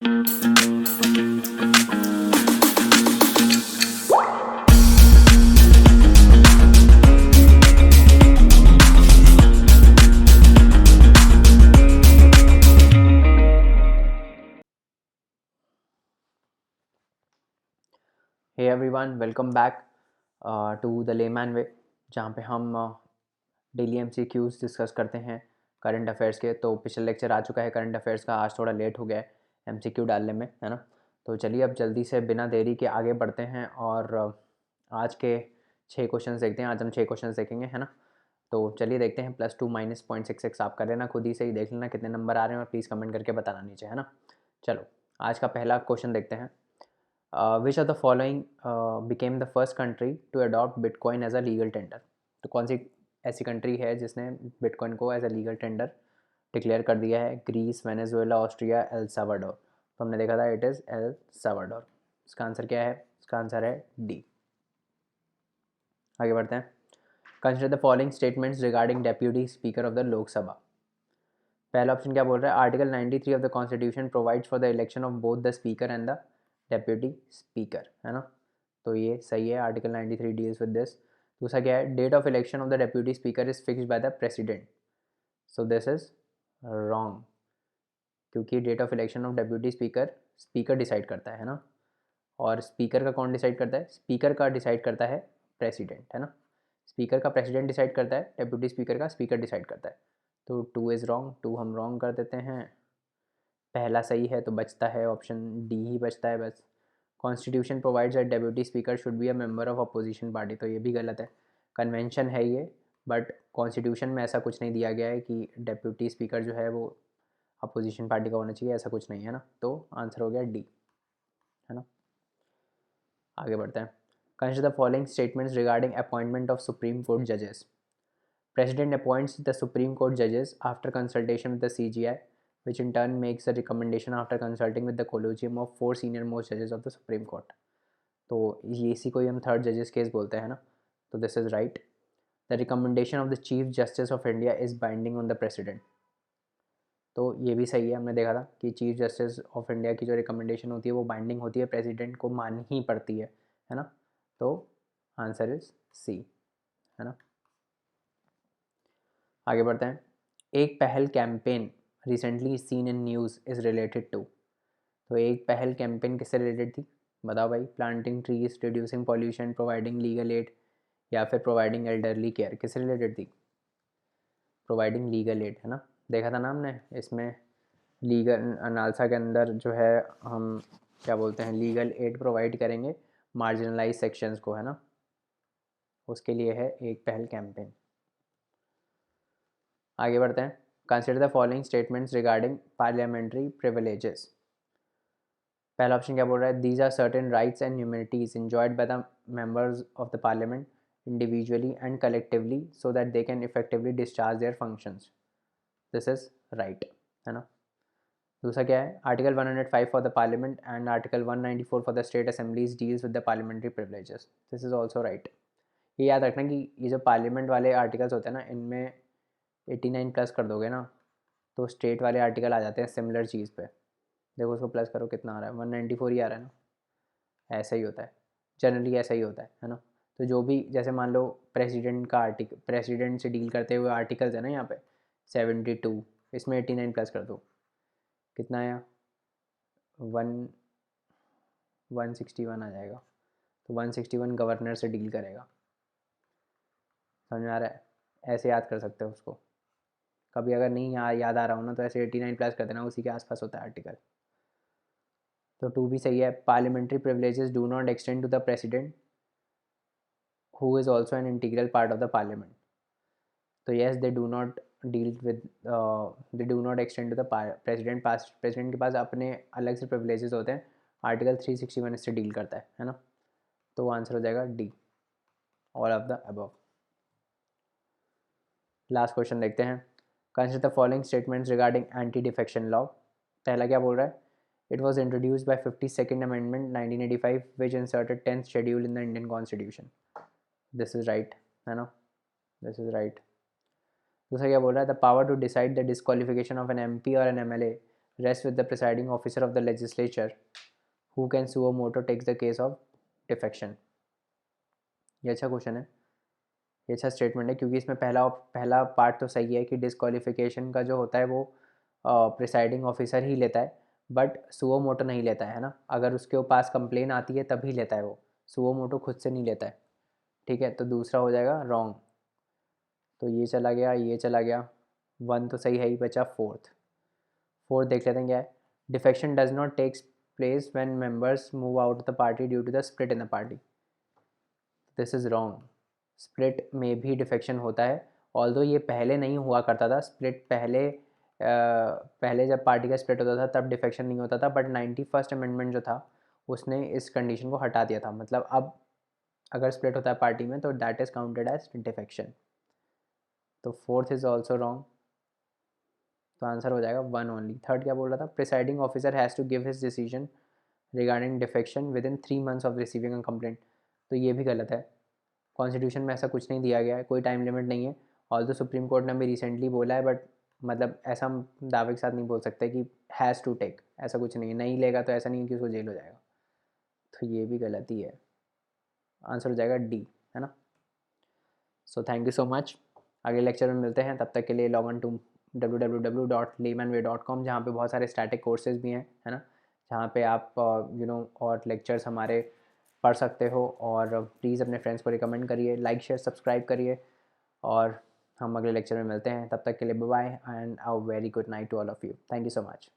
Hey everyone, welcome back to the layman way, जहाँ पे हम डेली एमसीक्यूज डिस्कस करते हैं करंट अफेयर्स के। तो पिछला लेक्चर आ चुका है करंट अफेयर्स का, आज थोड़ा लेट हो गया है एमसीक्यू डालने में, है ना। तो चलिए अब जल्दी से बिना देरी के आगे बढ़ते हैं और आज के 6 क्वेश्चन देखते हैं। आज हम 6 क्वेश्चन देखेंगे, है ना। तो चलिए देखते हैं। +2 -0.66 आप कर लेना, खुद ही से ही देख लेना कितने नंबर आ रहे हैं और प्लीज़ कमेंट करके बताना नीचे, है ना। चलो आज का पहला क्वेश्चन देखते हैं। Which of the following became the first country to adopt bitcoin as a legal tender. तो कौन सी ऐसी कंट्री है जिसने बिटकॉइन को as a legal tender declare कर दिया है? Greece, Venezuela, Austria, El Salvador. तो हमने देखा था इट इज़ एल साल्वाडोर। इसका आंसर क्या है? इसका आंसर है डी। आगे बढ़ते हैं। Consider the following statements regarding deputy speaker of the Lok Sabha. पहला ऑप्शन क्या बोल रहा है? Article 93 of the constitution provides for the election of both the speaker and the deputy speaker, है ना। तो ये सही है, आर्टिकल 93 डील्स विद दिस। दूसरा क्या है? Date of election of the deputy speaker is fixed by the president. So this is wrong, क्योंकि date of election of deputy speaker speaker decide करता है ना। और स्पीकर का कौन डिसाइड करता है? स्पीकर का डिसाइड करता है प्रेसिडेंट, है ना। स्पीकर का प्रेसिडेंट डिसाइड करता है, डेप्यूटी स्पीकर का स्पीकर डिसाइड करता है। तो 2 इज़ रॉन्ग, 2 हम रॉन्ग कर देते हैं। पहला सही है, तो बचता है ऑप्शन डी ही बचता है बस। Constitution provides that deputy speaker should be a member of opposition party. तो ये भी गलत है, कन्वेंशन है ये, बट कॉन्स्टिट्यूशन में ऐसा कुछ नहीं दिया गया है कि डेप्यूटी स्पीकर जो है वो अपोजिशन पार्टी का होना चाहिए, ऐसा कुछ नहीं है ना। तो आंसर हो गया डी, है ना। आगे बढ़ते हैं। Consider the following statements regarding appointment of supreme court जजेस। President appoints the Supreme Court judges after consultation with the CGI, which in turn makes a recommendation after consulting with the collegium of 4 senior most judges of the Supreme Court. तो ये इसी को ही हम third जजेस case बोलते हैं ना। तो this is right. The recommendation of the chief justice of India is binding on the president. तो ये भी सही है, हमने देखा था कि चीफ जस्टिस ऑफ इंडिया की जो रिकमेंडेशन होती है वो बाइंडिंग होती है, प्रेसिडेंट को माननी ही पड़ती है ना। तो आंसर इज सी, है ना। आगे बढ़ते हैं। एक Pahal campaign recently seen in news is related to. तो एक पहल कैंपेन किससे रिलेटेड थी? बताओ भाई। Planting trees, reducing pollution, providing legal aid, या फिर प्रोवाइडिंग एल्डरली केयर, किससे रिलेटेड थी? प्रोवाइडिंग लीगल एड, है ना। देखा था ना हमने इसमें। लीगल नालसा के अंदर जो है हम क्या बोलते हैं, लीगल एड प्रोवाइड करेंगे मार्जिनलाइज सेक्शंस को, है ना। उसके लिए है एक पहल कैंपेन। आगे बढ़ते हैं। Consider the following statements regarding parliamentary privileges. पहला ऑप्शन क्या बोल रहा है? These are certain rights and immunities enjoyed by the members of the parliament individually and collectively so that they can effectively discharge their functions. This is right, है ना। दूसरा क्या है? Article 105 for the parliament and article 194 for the state assemblies deals with the parliamentary privileges. This is also right. ये याद रखना कि ये जो पार्लियामेंट वाले आर्टिकल्स होते हैं ना, इनमें 89 प्लस कर दोगे ना तो स्टेट वाले आर्टिकल आ जाते हैं सिमिलर चीज़ पे। देखो उसको प्लस करो, कितना आ रहा है? 194 ही आ रहा है ना। ऐसा ही होता है, जनरली ऐसा ही होता है ना। तो जो भी जैसे मान लो प्रेसिडेंट का आर्टिकल, प्रेसिडेंट से डील करते हुए आर्टिकल्स है ना यहाँ पे 72, इसमें 89 प्लस कर दो, कितना आया? 161 आ जाएगा। तो 161 गवर्नर से डील करेगा, समझ में आ रहा है? ऐसे याद कर सकते हो उसको। कभी अगर नहीं याद आ रहा हो ना तो ऐसे 89 प्लस कर देना, उसी के आसपास होता है आर्टिकल। तो 2 भी सही है। Parliamentary privileges do not extend to the president who is also an integral part of the parliament. तो yes, they do not deal with, they do not extend to the president. President के पास अपने अलग से privileges होते हैं, article 361 इससे deal करता है ना। तो आंसर हो जाएगा D, all of the above. Last question देखते हैं। Consider the following statements regarding anti defection law. पहला क्या बोल रहा है? It was introduced by 52nd amendment 1985 which inserted 10th schedule in the Indian constitution. This is right, है ना। This is right. दूसरा क्या बोल रहा है? The power to decide the disqualification of an MP और an MLA rests with the presiding officer of the legislature who can suo moto takes the case of defection. ये अच्छा question है, ये अच्छा स्टेटमेंट है, क्योंकि इसमें पहला पार्ट तो सही है कि डिस्क्वालिफिकेशन का जो होता है वो प्रिसाइडिंग ऑफिसर ही लेता है, बट सुओ मोटो नहीं लेता है ना, अगर उसके पास कंप्लेन आती है तभी लेता है वो, सुओ मोटो खुद से नहीं लेता है। ठीक है, तो दूसरा हो जाएगा रॉन्ग, तो ये चला गया, ये चला गया, 1 तो सही है ही, बचा फोर्थ देख लेते हैं क्या है। Defection does not takes place when members move out of the party due to the split in the party. This is wrong, split में भी डिफेक्शन होता है, ऑल्दो ये पहले नहीं हुआ करता था, स्प्लिट पहले जब पार्टी का स्प्लिट होता था तब डिफेक्शन नहीं होता था, बट 91st अमेंडमेंट जो था उसने इस कंडीशन को हटा दिया था, मतलब अब अगर स्प्लिट होता है पार्टी में तो that is counted as defection. तो फोर्थ इज़ ऑल्सो रॉन्ग, तो आंसर हो जाएगा 1 ओनली। थर्ड क्या बोल रहा था, presiding officer has to give his decision regarding defection within 3 months of receiving a complaint, तो ये भी गलत है, कॉन्स्टिट्यूशन में ऐसा कुछ नहीं दिया गया है, कोई टाइम लिमिट नहीं है। ऑल तो सुप्रीम कोर्ट ने भी रिसेंटली बोला है, बट मतलब ऐसा हम दावे के साथ नहीं बोल सकते कि हैज़ टू टेक, ऐसा कुछ नहीं है, नहीं लेगा तो ऐसा नहीं है कि उसको जेल हो जाएगा, तो ये भी गलती है, आंसर हो जाएगा डी, है ना। So thank you so much, अगले लेक्चर में मिलते हैं, तब तक के लिए लॉग ऑन टू www.laymanway.com, जहाँ पे बहुत सारे स्टैटिक कोर्सेज भी हैं, है ना, जहाँ पे आप और लेक्चर्स हमारे पढ़ सकते हो, और प्लीज़ अपने फ्रेंड्स को रिकमेंड करिए, लाइक शेयर सब्सक्राइब करिए, और हम अगले लेक्चर में मिलते हैं, तब तक के लिए bye bye and a very good night to all of you, thank you so much.